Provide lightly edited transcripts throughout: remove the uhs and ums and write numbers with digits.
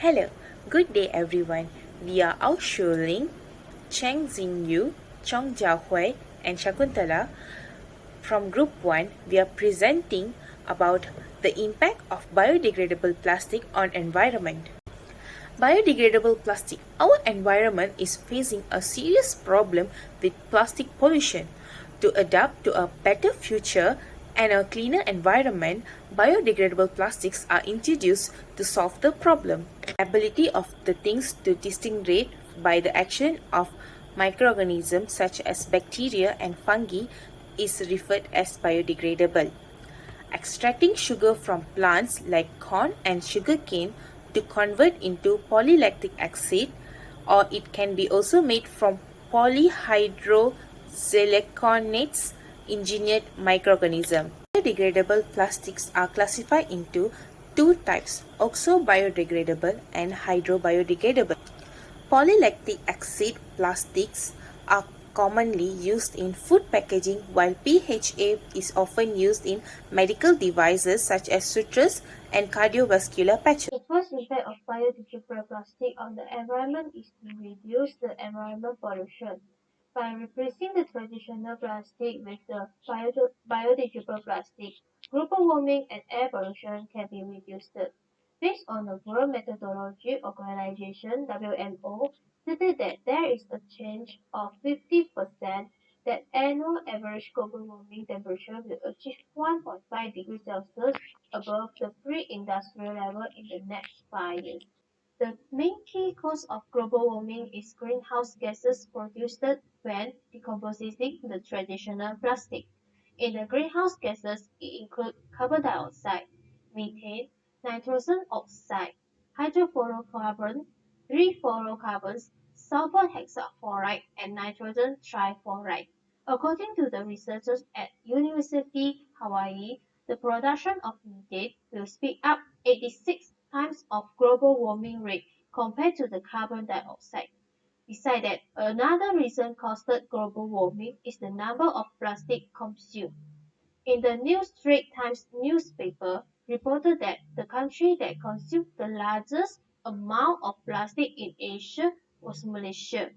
Hello, good day everyone. We are LING, CHENG, CHONG, HUEI and SAGUNTHALA. From Group 1, we are presenting about the impact of biodegradable plastic on environment. Biodegradable plastic. Our environment is facing a serious problem with plastic pollution. To adapt to a better future and a cleaner environment, biodegradable plastics are introduced to solve the problem. Ability of the things to disintegrate by the action of microorganisms such as bacteria and fungi is referred as biodegradable. Extracting sugar from plants like corn and sugarcane to convert into polylactic acid, or it can be also made from polyhydrosilicanates engineered microorganism. Biodegradable plastics are classified into two types, oxo-biodegradable and hydrobiodegradable. Polylactic acid plastics are commonly used in food packaging, while PHA is often used in medical devices such as sutures and cardiovascular patches. The first effect of biodegradable plastic on the environment is to reduce the environmental pollution. By replacing the traditional plastic with the biodegradable plastic, global warming and air pollution can be reduced. Based on the World Meteorology Organization (WMO) stated that there is a chance of 50% that annual average global warming temperature will achieve 1.5 degrees Celsius above the pre-industrial level in the next 5 years. The main key cause of global warming is greenhouse gases produced when decomposing the traditional plastic. In the greenhouse gases, it include carbon dioxide, methane, nitrogen oxide, hydrofluorocarbon, three fluorocarbons, sulfur hexafluoride, and nitrogen trifluoride. According to the researchers at University Hawaii, the production of methane will speed up 86 times of global warming rate compared to the carbon dioxide. Besides that, another reason caused global warming is the number of plastic consumed. In the New Straits Times newspaper reported that the country that consumed the largest amount of plastic in Asia was Malaysia.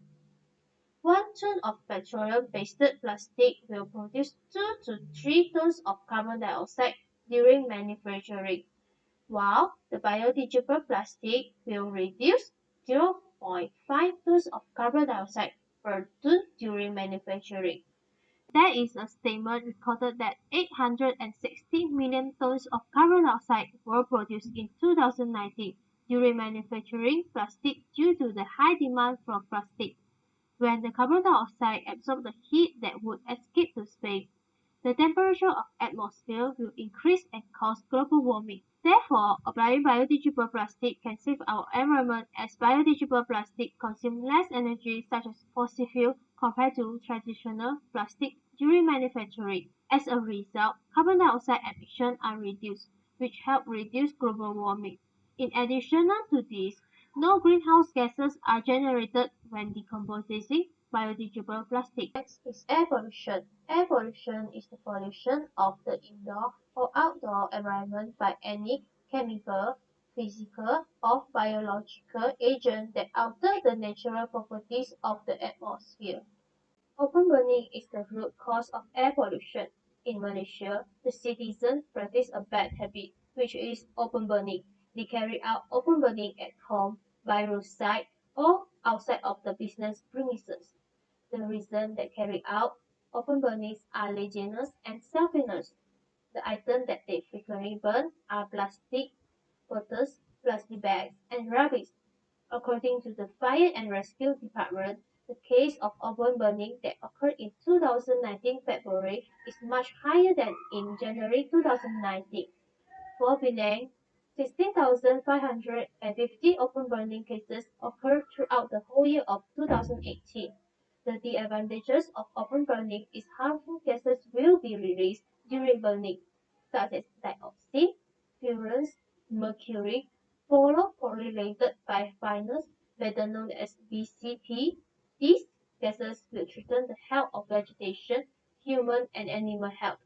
1 ton of petroleum-based plastic will produce 2 to 3 tons of carbon dioxide during manufacturing, while the biodegradable plastic will reduce 0.5 tons of carbon dioxide per ton during manufacturing. There is a statement recorded that 860 million tons of carbon dioxide were produced in 2019 during manufacturing plastic due to the high demand for plastic. When the carbon dioxide absorbs the heat that would escape to space, the temperature of the atmosphere will increase and cause global warming. Therefore, applying biodegradable plastic can save our environment as biodegradable plastic consumes less energy such as fossil fuel compared to traditional plastic during manufacturing. As a result, carbon dioxide emissions are reduced, which help reduce global warming. In addition to this, no greenhouse gases are generated when decomposing biodegradable plastic. Next is air pollution. Air pollution is the pollution of the indoor or outdoor environment by any chemical, physical, or biological agent that alter the natural properties of the atmosphere. Open burning is the root cause of air pollution. In Malaysia, the citizens practice a bad habit, which is open burning. They carry out open burning at home, by roadside, or outside of the business premises. The reason they carry out open burnings are laziness and selfishness. The items that they frequently burn are plastic bottles, plastic bags, and rubbish. According to the Fire and Rescue Department, the case of open burning that occurred in 2019 February is much higher than in January 2019. For Penang, 16,550 open burning cases occurred throughout the whole year of 2018. The disadvantages of open burning is harmful gases will be released during burning, such as dioxin, furans, mercury, fluorochlorinated biphenyls, better known as BCP. These gases will threaten the health of vegetation, human and animal health.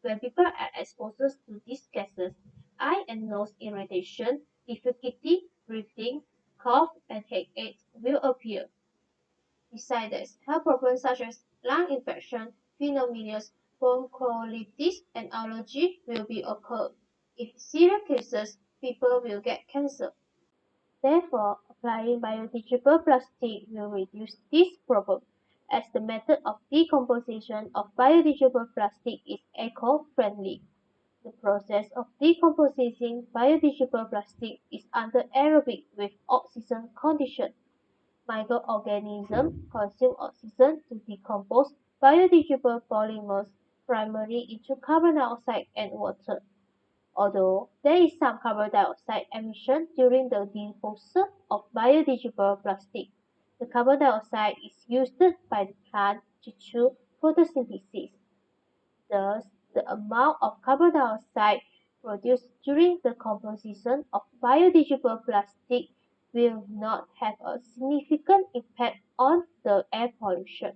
When people are exposed to these gases, eye and nose irritation, difficulty breathing, cough, and headache will appear. Besides this, health problems such as lung infection, pneumonias, bronchiolitis, and allergy will be occur. In severe cases, people will get cancer. Therefore, applying biodegradable plastic will reduce this problem, as the method of decomposition of biodegradable plastic is eco-friendly. The process of decomposing biodegradable plastic is under aerobic with oxygen condition. Microorganisms consume oxygen to decompose biodegradable polymers primarily into carbon dioxide and water. Although there is some carbon dioxide emission during the disposal of biodegradable plastic, the carbon dioxide is used by the plant through photosynthesis. Thus, the amount of carbon dioxide produced during the composition of biodegradable plastic will not have a significant impact on the air pollution.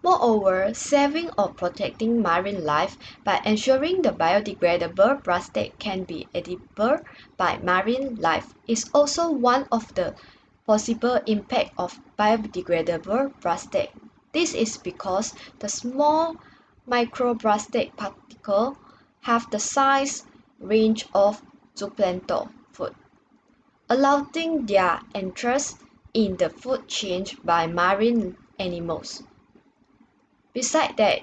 Moreover, saving or protecting marine life by ensuring the biodegradable plastic can be edible by marine life is also one of the possible impacts of biodegradable plastic. This is because the small microplastic particles have the size range of zooplankton food, allowing their entrance in the food chain by marine animals. Besides that,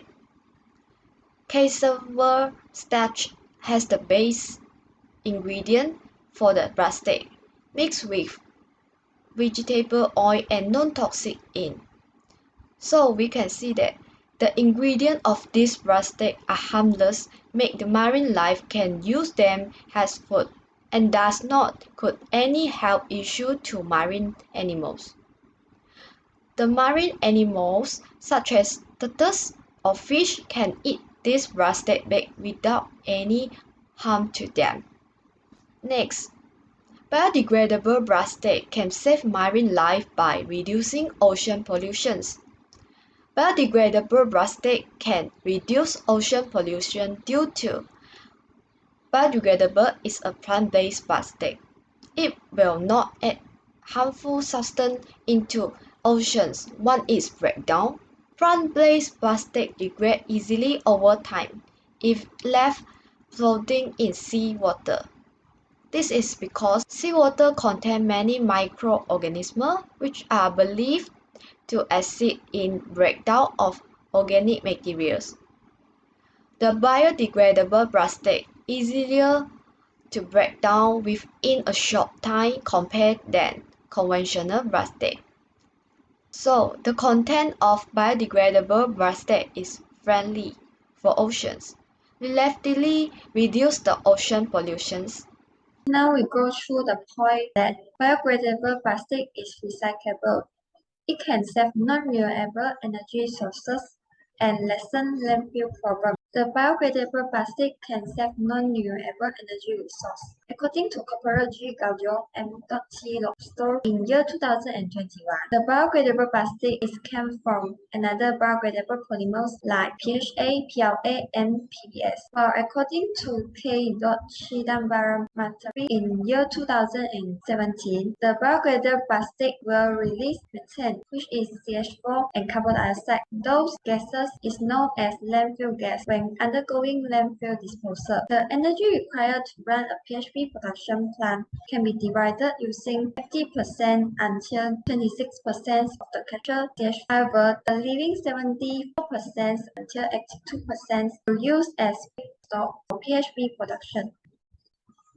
cassava starch has the base ingredient for the plastic, mixed with vegetable oil and non-toxic in. So we can see that the ingredients of this plastic are harmless, make the marine life can use them as food, and does not cause any health issue to marine animals. The marine animals, such as turtles or fish, can eat this plastic bag without any harm to them. Next, biodegradable plastic can save marine life by reducing ocean pollution. Biodegradable plastic can reduce ocean pollution due to biodegradable is a plant-based plastic. It will not add harmful substance into oceans once it's breakdown. Plant-based plastic degrades easily over time if left floating in seawater. This is because seawater contains many microorganisms which are believed to assist in breakdown of organic materials. The biodegradable plastic is easier to break down within a short time compared than conventional plastic. So, the content of biodegradable plastic is friendly for oceans, relatively reduce the ocean pollutions. Now we go through the point that biodegradable plastic is recyclable. It can save non-renewable energy sources and lessen landfill problems. The biodegradable plastic can save non-renewable energy resources. According to corporate G. Gaudio and T. Lobster in year 2021, the biodegradable plastic is came from another biodegradable polymers like PHA, PLA, and PBS. While according to K. Chidambaram in year 2017, the biodegradable plastic will release methane, which is CH4, and carbon dioxide. Those gases is known as landfill gas when undergoing landfill disposal. The energy required to run a PHP production plant can be divided using 50% until 26% of the captured CH4. However, the leaving 74% until 82% are used as feedstock for PHP production.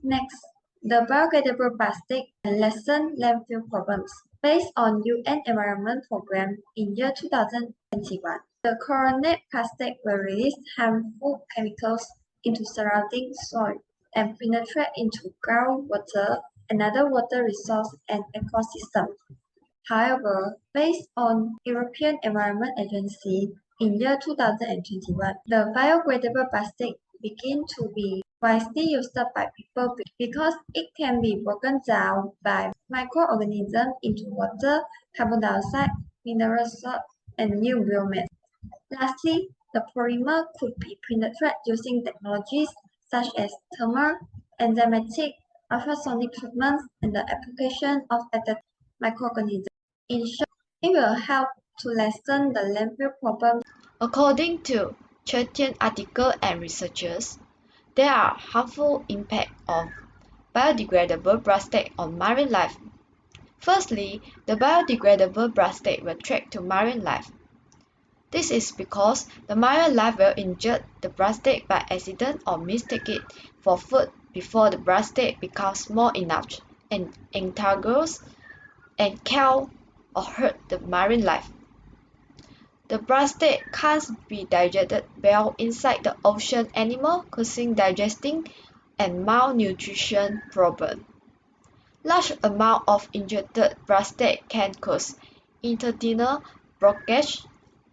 Next, the biodegradable plastic can lessen landfill problems. Based on UN Environment Programme in year 2021, the chlorinated plastic will release harmful chemicals into surrounding soil and penetrate into groundwater, another water resource and ecosystem. However, based on European Environment Agency in year 2021, the biodegradable plastic begin to be widely used by people because it can be broken down by microorganisms into water, carbon dioxide, mineral salt, and new biomass. Lastly, the polymer could be penetrated using technologies such as thermal, enzymatic, ultrasonic treatments, and the application of adaptive microorganisms. In short, it will help to lessen the landfill problem. According to certain articles and researchers, there are harmful impacts of biodegradable plastic on marine life. Firstly, the biodegradable plastic will threat to marine life. This is because the marine life will ingest the plastic by accident or mistake it for food before the plastic becomes small enough and entangles and kill or hurt the marine life. The plastic can't be digested well inside the ocean animal, causing digesting and malnutrition problem. Large amount of injected plastic can cause intestinal blockage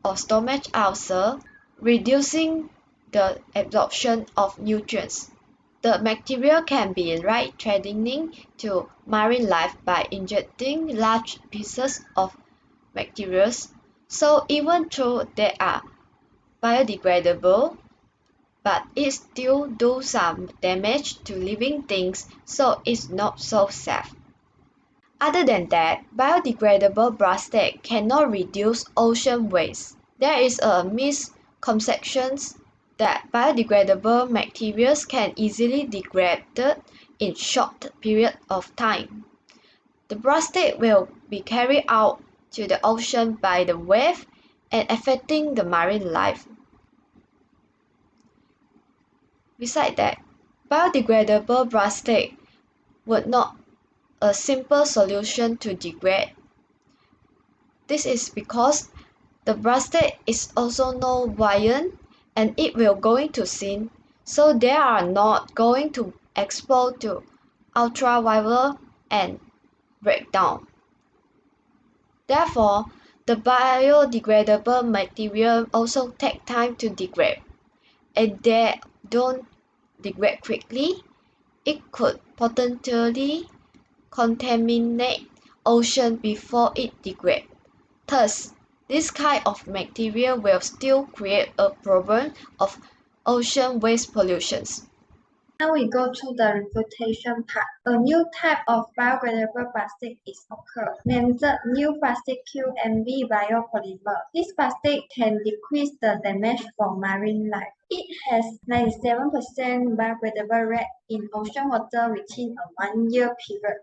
or stomach ulcer, reducing the absorption of nutrients. The material can be life-threatening to marine life by injecting large pieces of materials, so even though they are biodegradable, but it still does some damage to living things, so it's not so safe. Other than that, biodegradable plastic cannot reduce ocean waste. There is a misconception that biodegradable materials can easily degrade in short period of time. The plastic will be carried out to the ocean by the wave and affecting the marine life. Besides that, biodegradable plastic would not a simple solution to degrade. This is because the plastic is also not buoyant and it will going to sink, so they are not going to expose to ultraviolet and break down. Therefore, the biodegradable material also take time to degrade. If they don't degrade quickly, it could potentially contaminate ocean before it degrades. Thus, this kind of material will still create a problem of ocean waste pollution. Now we go to the refutation part. A new type of biodegradable plastic is occurred, named the new plastic QMB biopolymer. This plastic can decrease the damage for marine life. It has 97% biodegradable rate in ocean water within a 1-year period,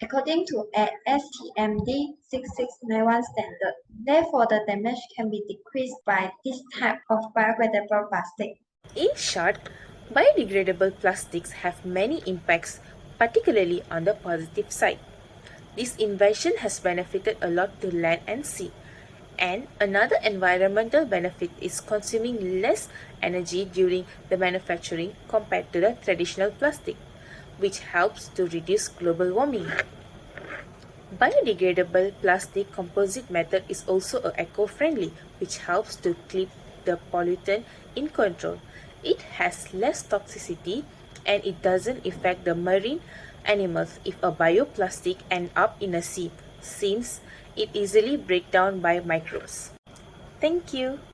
according to ASTM 6691 standard. Therefore, the damage can be decreased by this type of biodegradable plastic. In short, biodegradable plastics have many impacts, particularly on the positive side. This invention has benefited a lot to land and sea. And another environmental benefit is consuming less energy during the manufacturing compared to the traditional plastic, which helps to reduce global warming. Biodegradable plastic composite method is also eco-friendly, which helps to keep the pollutant in control. It has less toxicity and it doesn't affect the marine animals if a bioplastic ends up in a sea, since it easily breaks down by microbes. Thank you.